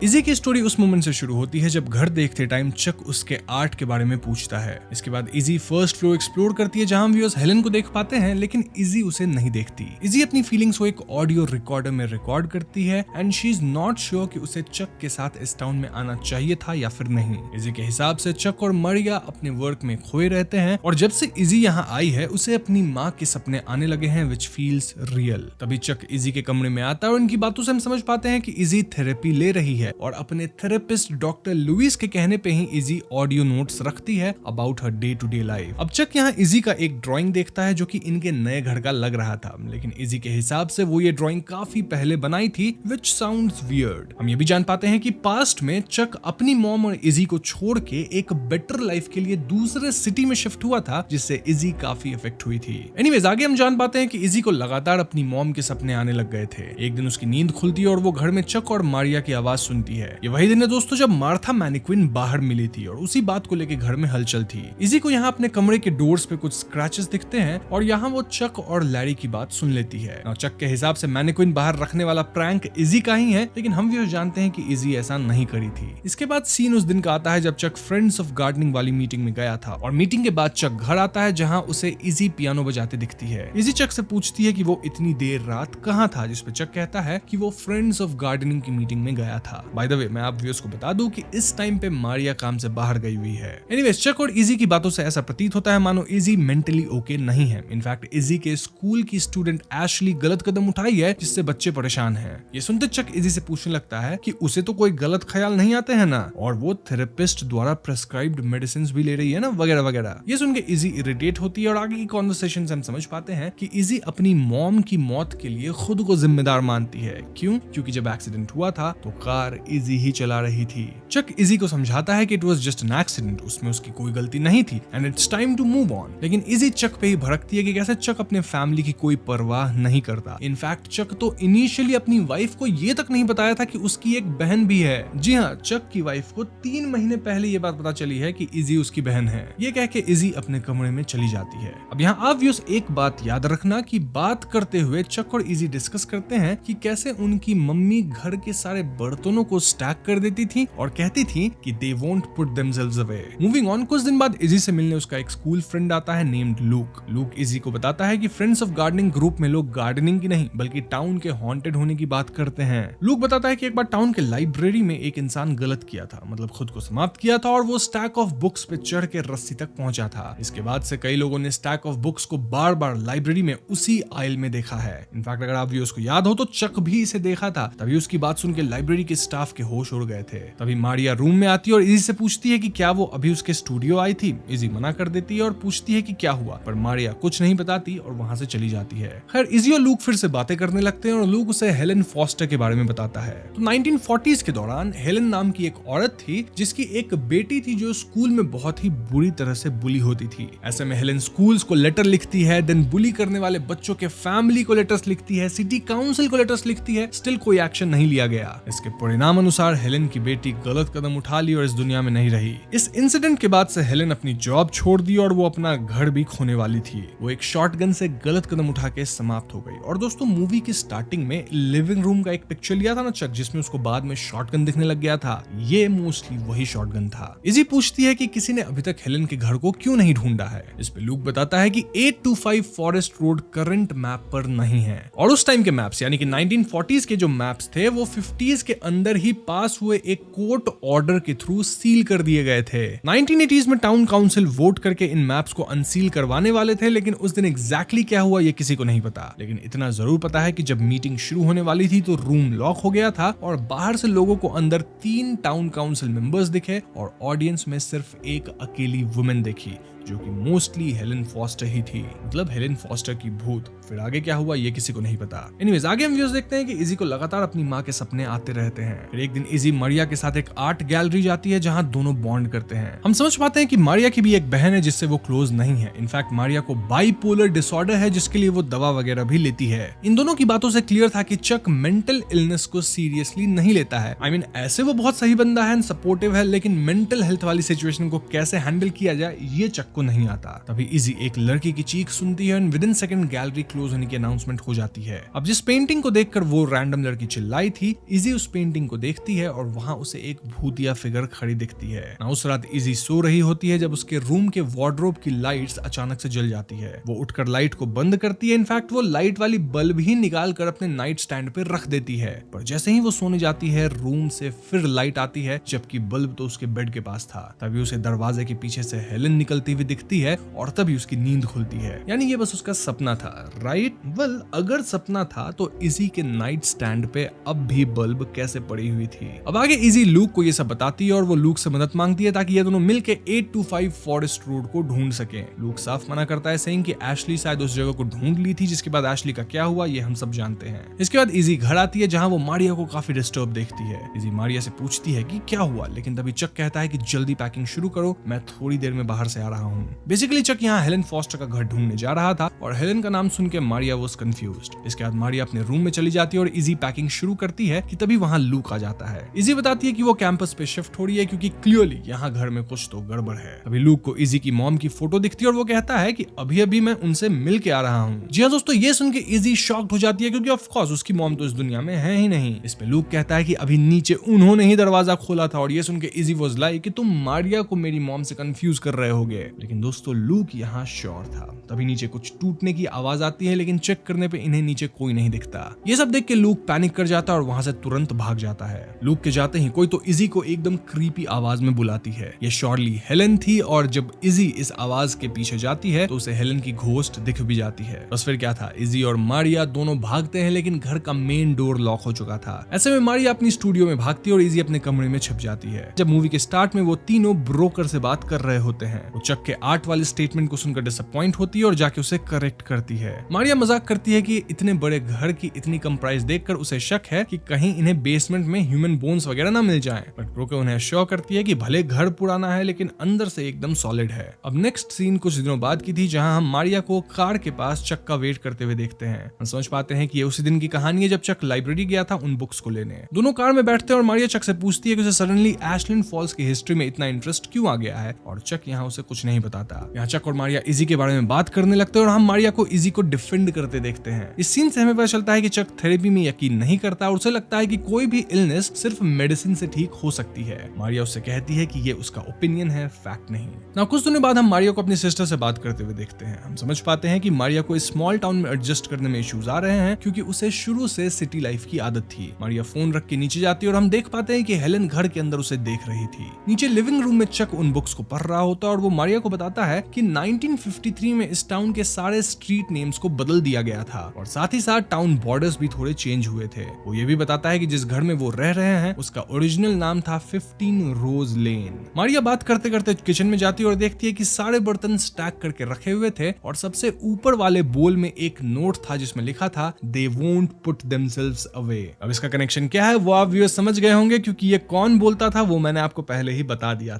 Easy की story उस moment से शुरू होती है जब घर देखते टाइम चक उसके आर्ट के बारे में पूछता है। इसके बाद इजी फर्स्ट फ्लोर एक्सप्लोर करती है जहां व्यूअर्स हेलन को देख पाते हैं, लेकिन इजी उसे नहीं देखती। इजी अपनी फीलिंग्स को एक ऑडियो रिकॉर्डर में रिकॉर्ड करती है and she is not sure कि उसे चक के साथ इस टाउन में आना चाहिए था या फिर नहीं। इजी के हिसाब से चक और मरिया अपने वर्क में खोए रहते हैं और जब से इजी यहाँ आई है उसे अपनी माँ के सपने आने लगे हैं विच फील्स रियल। तभी चक इजी के कमरे में आता है और इनकी बातों से हम समझ पाते हैं कि इजी थेरेपी ले रही है और अपने थेरेपिस्ट डॉक्टर लुइस के कहने पे ही इजी ऑडियो नोट्स रखती है about her day to day life. अब चक यहाँ इजी का एक ड्राइंग देखता है जो कि इनके नए घर का लग रहा था, लेकिन इजी के हिसाब से वो ये ड्राइंग काफी पहले बनाई थी विच साउंड्स वियर्ड। हम ये भी जान पाते हैं कि पास्ट में चक अपनी मॉम और इजी को छोड़ के एक बेटर लाइफ के लिए दूसरे सिटी में शिफ्ट हुआ था जिससे इजी काफी इफेक्ट हुई थी। एनीवेज आगे हम जान पाते हैं कि इजी को लगातार अपनी मॉम के सपने आने लग गए थे। एक दिन उसकी नींद खुलती है और वो घर में चक और मारिया की आवाज सुनती है। ये वही दिन है दोस्तों जब मार्था मैनिक्विन बाहर मिली थी और उसी बात को लेकर घर में हलचल थी। इजी को यहाँ अपने कमरे के डोर्स पे कुछ स्क्रैचेस दिखते हैं और यहाँ वो चक और लैरी की बात सुन लेती है। चक के हिसाब से मैनिक्विन बाहर रखने वाला प्रैंक इजी का ही है, लेकिन हम भी जानते हैं कि इजी ऐसा नहीं करी थी। इसके बाद सीन उस दिन का आता है जब चक फ्रेंड्स ऑफ गार्डनिंग वाली मीटिंग में गया था और मीटिंग के बाद चक घर आता है जहाँ उसे इजी पियानो बजाते दिखती है। इजी चक से पूछती है कि वो इतनी देर रात कहाँ था, जिसपे चक कहता है कि वो फ्रेंड्स ऑफ गार्डनिंग की मीटिंग में गया था। बाय द वे मैं आप व्यूअर्स को बता दूं कि इस टाइम पे मारिया काम से बाहर गई हुई है। एनीवेज चक और इजी की बातों से ऐसा प्रतीत होता है मानो इजी मेंटली ओके नहीं है। इनफैक्ट इजी के स्कूल की स्टूडेंट एशली गलत कदम उठाई है जिससे बच्चे परेशान हैं। ये सुनते चक इजी से पूछने लगता है कि उसे तो कोई गलत ख्याल नहीं आते हैं ना, और वो थेरेपिस्ट द्वारा प्रेस्क्राइब्ड मेडिसिन भी ले रही है ना, वगैरह वगैरह। ये सुन के इजी इरिटेट होती है और आगे की कॉन्वर्सेशन से हम समझ पाते हैं कि इजी अपनी मॉम की मौत के लिए खुद को जिम्मेदार मानती है। क्यों? क्योंकि जब एक्सीडेंट हुआ था तो कार इजी ही चला रही थी। चक इजी को समझाता है कि it was just an accident, उसमें उसकी कोई गलती नहीं थी and it's time to move on. लेकिन इजी चक पे ही भड़कती है कि कैसे चक अपने फैमिली की कोई परवाह नहीं करता। इनफैक्ट चक तो इनिशियली अपनी वाइफ को ये तक नहीं बताया था कि उसकी एक बहन भी है। जी हाँ, चक की वाइफ को 3 महीने पहले ये बात पता चली है कि इजी उसकी बहन है। ये कह के इजी अपने कमरे में चली जाती है। अब यहाँ ऑब्वियस एक बात याद रखना कि बात करते हुए चक और इजी डिस्कस करते हैं कि कैसे उनकी मम्मी घर के सारे बर्तनों को स्टैक कर देती थी और कहती थी कि they won't put themselves away. Moving on, कुछ दिन बाद इजी से मिलने उसका एक स्कूल फ्रेंड आता है नेम्ड लूक। लूक इजी को बताता है कि फ्रेंड्स ऑफ गार्डनिंग ग्रुप में लोग गार्डनिंग की नहीं बल्कि टाउन के हॉन्टेड होने की बात करते हैं। लूक बताता है कि एक बार टाउन के लाइब्रेरी में एक इंसान गलत किया था, मतलब खुद को समाप्त किया था और वो स्टैक ऑफ बुक्स पे चढ़ के रस्सी तक पहुंचा था। इसके बाद से कई लोगों ने स्टैक ऑफ बुक्स को बार बार लाइब्रेरी में उसी आइल में देखा है। इनफैक्ट अगर आप उसको याद हो तो चक भी इसे देखा था। तभी उसकी बात सुन के लाइब्रेरी के स्टाफ के होश उड़ गए थे। तभी मारिया रूम में आती है और इजी से पूछती है कि क्या वो अभी उसके स्टूडियो आई थी। इजी मना कर देती है और पूछती है कि क्या हुआ, पर मारिया कुछ नहीं बताती और वहां से चली जाती है। खैर इजी और लूक फिर से बातें करने लगते हैं और लूक उसे हेलन फॉस्टर के बारे में बताता है। तो 1940s के दौरान हेलन नाम की एक औरत थी जिसकी एक बेटी थी जो स्कूल में बहुत ही बुरी तरह से बुली होती थी। ऐसे में हेलन स्कूल्स को लेटर लिखती है, देन बुली करने वाले बच्चों के फैमिली को लेटर्स लिखती है, सिटी काउंसिल को लेटर्स लिखती है, स्टिल कोई एक्शन नहीं लिया गया। इसके परिणाम अनुसार हेलन की बेटी गलत कदम उठा ली और इस दुनिया में नहीं रही। इस इंसिडेंट के बाद से हेलन अपनी जॉब छोड़ दी और वो अपना घर भी खोने वाली थी। वो एक शॉटगन से गलत कदम उठा के समाप्त हो गई। और दोस्तों मूवी की स्टार्टिंग में लिविंग रूम का एक पिक्चर लिया था ना चक, जिसमें उसको बाद में शॉटगन दिखने लग गया था, ये मोस्टली वही शॉटगन था। इजी पूछती है कि किसी ने अभी तक हेलन के घर को क्यों नहीं ढूंढा है। इस पे लूक बताता है कि 825 फॉरेस्ट रोड करंट मैप पर नहीं है और उस टाइम के मैप्स यानी कि 1940s के जो मैप्स थे वो 50s के अंदर ही पास हुए एक कोर्ट ऑर्डर के थ्रू सील कर दिए गए थे। 1980s में टाउन काउंसिल वोट करके इन मैप्स को अनसील करवाने वाले थे, लेकिन उस दिन एग्जैक्टली क्या हुआ ये किसी को नहीं पता। लेकिन इतना जरूर पता है कि जब मीटिंग शुरू होने वाली थी तो रूम लॉक हो गया था और बाहर से लोगों को अंदर 3 टाउन काउंसिल मेंबर्स दिखे और ऑडियंस में सिर्फ एक अकेली वुमेन देखी जो कि मोस्टली हेलन फॉस्टर ही थी, मतलब हेलन फॉस्टर की भूत। फिर आगे क्या हुआ ये किसी को नहीं पता। एनीवेज आगे हम व्यूअर्स देखते हैं कि इजी को लगातार अपनी माँ के सपने आते रहते हैं। फिर एक दिन इजी मारिया के साथ एक आर्ट गैलरी जाती है जहाँ दोनों बॉन्ड करते हैं। हम समझ पाते हैं कि मारिया की भी एक बहन है जिससे वो क्लोज नहीं है। इनफैक्ट मारिया को बाइपोलर डिसऑर्डर है जिसके लिए वो दवा वगैरह भी लेती है। इन दोनों की बातों से क्लियर था कि चक मेंटल इलनेस को सीरियसली नहीं लेता है। आई मीन ऐसे वो बहुत सही बंदा है, सपोर्टिव है, लेकिन मेंटल हेल्थ वाली सिचुएशन को कैसे हैंडल किया जाए ये चक को नहीं आता। तभी इजी एक लड़की की चीख सुनती है और विदिन सेकंड गैलरी क्लोज होने की अनाउंसमेंट हो जाती है। अब जिस पेंटिंग को देखकर वो रैंडम लड़की चिल्लाई थी, इजी उस पेंटिंग को देखती है और वहां उसे एक भूतिया फिगर खड़ी दिखती है। उस रात इजी सो रही होती है जब उसके रूम के वार्डरोब की लाइट्स अचानक से जल जाती है। वो उठकर लाइट को बंद करती है। इनफैक्ट वो लाइट वाली बल्ब ही निकाल कर अपने नाइट स्टैंड पे रख देती है। पर जैसे ही वो सोने जाती है, रूम से फिर लाइट आती है, जबकि बल्ब तो उसके बेड के पास था। तभी उसे दरवाजे के पीछे से हेलेन निकलती हुई दिखती है और तभी उसकी नींद खुलती है। यानी ये बस उसका सपना था, राइट? वेल, अगर सपना था तो इजी के नाइट स्टैंड पे अब भी बल्ब कैसे पड़ी हुई थी? अब आगे इजी लूक को ये सब बताती है और वो लूक से मदद मांगती है ताकि ये दोनों मिलके 825 फॉरेस्ट रोड को ढूंढ सकें। लूक साफ मना करता है, सेइंग कि एशली शायद उस जगह को ढूंढ ली थी, जिसके बाद एशली का क्या हुआ ये हम सब जानते हैं। इसके बाद इजी घर आती है जहां वो मारिया को काफी डिस्टर्ब देखती है। इजी मारिया से पूछती है कि क्या हुआ, लेकिन तभी चक कहता है कि जल्दी पैकिंग शुरू करो, मैं थोड़ी देर में बाहर से आ रहा हूँ। बेसिकली चक यहाँ हेलेन फॉस्टर का घर ढूंढने जा रहा था और हेलेन का नाम सुन के मारिया वाज कंफ्यूज्ड। इसके बाद मारिया अपने रूम में चली जाती है और इजी पैकिंग शुरू करती है कि तभी वहां लूक आ जाता है। इजी बताती है कि वो कैंपस पे शिफ्ट हो रही है क्योंकि क्लियरली यहाँ घर में कुछ तो गड़बड़ है। अभी लूक को इजी की मॉम की फोटो दिखती है और वो कहता है कि अभी अभी मैं उनसे मिल के आ रहा हूँ। जी हाँ दोस्तों, ये सुन के इजी शॉक्ड हो जाती है क्योंकि ऑफ कोर्स उसकी मॉम तो इस दुनिया में है ही नहीं। इस पे लूक कहता है कि अभी नीचे उन्होंने ही दरवाजा खोला था और ये सुन के इजी वाज लाइक कि तुम मारिया को मेरी मॉम से कंफ्यूज कर रहे होगे। लेकिन दोस्तों लूक यहाँ श्योर था। तभी नीचे कुछ टूटने की आवाज आती है, लेकिन चेक करने पे इन्हें नीचे कोई नहीं दिखता। ये सब देख के लूक पैनिक कर जाता है और वहां से तुरंत भाग जाता है। लूक के जाते ही कोई तो इजी को एकदम क्रीपी आवाज में बुलाती है। ये श्योरली हेलेन थी और जब इजी इस आवाज के पीछे जाती है तो उसे हेलेन की घोस्ट दिख भी जाती है। बस फिर क्या था, इजी और मारिया दोनों भागते हैं, लेकिन घर का मेन डोर लॉक हो चुका था। ऐसे में मारिया अपनी स्टूडियो में भागती है और इजी अपने कमरे में छिप जाती है। जब मूवी के स्टार्ट में वो तीनों ब्रोकर से बात कर रहे होते हैं, वो चक के आर्ट वाले स्टेटमेंट को सुनकर डिसअपॉइंट होती है और जाके उसे करेक्ट करती है। मारिया मजाक करती है कि इतने बड़े घर की इतनी कम प्राइस देखकर उसे शक है कि कहीं इन्हें बेसमेंट में ह्यूमन बोन्स वगैरह ना मिल जाएं। बट ब्रोकर उन्हें श्योर करती है कि भले घर पुराना है लेकिन अंदर से एकदम सॉलिड है। अब नेक्स्ट सीन कुछ दिनों बाद की थी जहां हम मारिया को कार के पास चक का वेट करते हुए देखते हैं। हम समझ पाते हैं कि ये उसी दिन की कहानी है जब चक लाइब्रेरी गया था उन बुक्स को लेने। दोनों कार में बैठते हैं और मारिया चक से पूछती है कि उसे सडनली एशलिन फॉल्स की हिस्ट्री में इतना इंटरेस्ट क्यों आ गया है, और चक यहाँ उसे कुछ नहीं बताता। यहाँ चक और मारिया इजी के बारे में बात करने लगते हैं और हम मारिया को इजी को डिफेंड करते देखते हैं। इस सीन से हमें पता चलता है कि चक थेरेपी में यकीन नहीं करता और उसे लगता है कि कोई भी इलनेस सिर्फ मेडिसिन से ठीक हो सकती है। मारिया उससे कहती है कि ये उसका ओपिनियन है, फैक्ट नहीं। ना कुछ दिनों बाद हम मारिया को अपनी सिस्टर से बात करते हुए देखते हैं। हम समझ पाते हैं कि मारिया को इस स्मॉल टाउन में एडजस्ट करने में इश्यूज आ रहे हैं क्योंकि उसे शुरू से सिटी लाइफ की आदत थी। मारिया फोन रख के नीचे जाती है और हम देख पाते हैं कि हेलेन घर के अंदर उसे देख रही थी। नीचे लिविंग रूम में चक उन बुक्स को पढ़ रहा होता है और वो मारिया को बताता है कि 1953 में इस टाउन के सारे स्ट्रीट नेम्स को बदल दिया गया था और साथ ही साथ टाउन बॉर्डर्स भी थोड़े चेंज हुए थे। वो ये भी बताता है कि जिस घर में वो रह रहे हैं उसका ओरिजिनल नाम था 15 रोज लेन। मारिया बात करते करते किचन में जाती है और देखती है कि सारे बर्तन स्टैक करके रखे हुए थे और सबसे ऊपर वाले बोल में एक नोट था जिसमें लिखा था they won't put themselves away. अब इसका कनेक्शन क्या है वो आप व्यूअर्स समझ गए होंगे क्योंकि ये कौन बोलता था वो मैंने आपको पहले ही बता दिया था।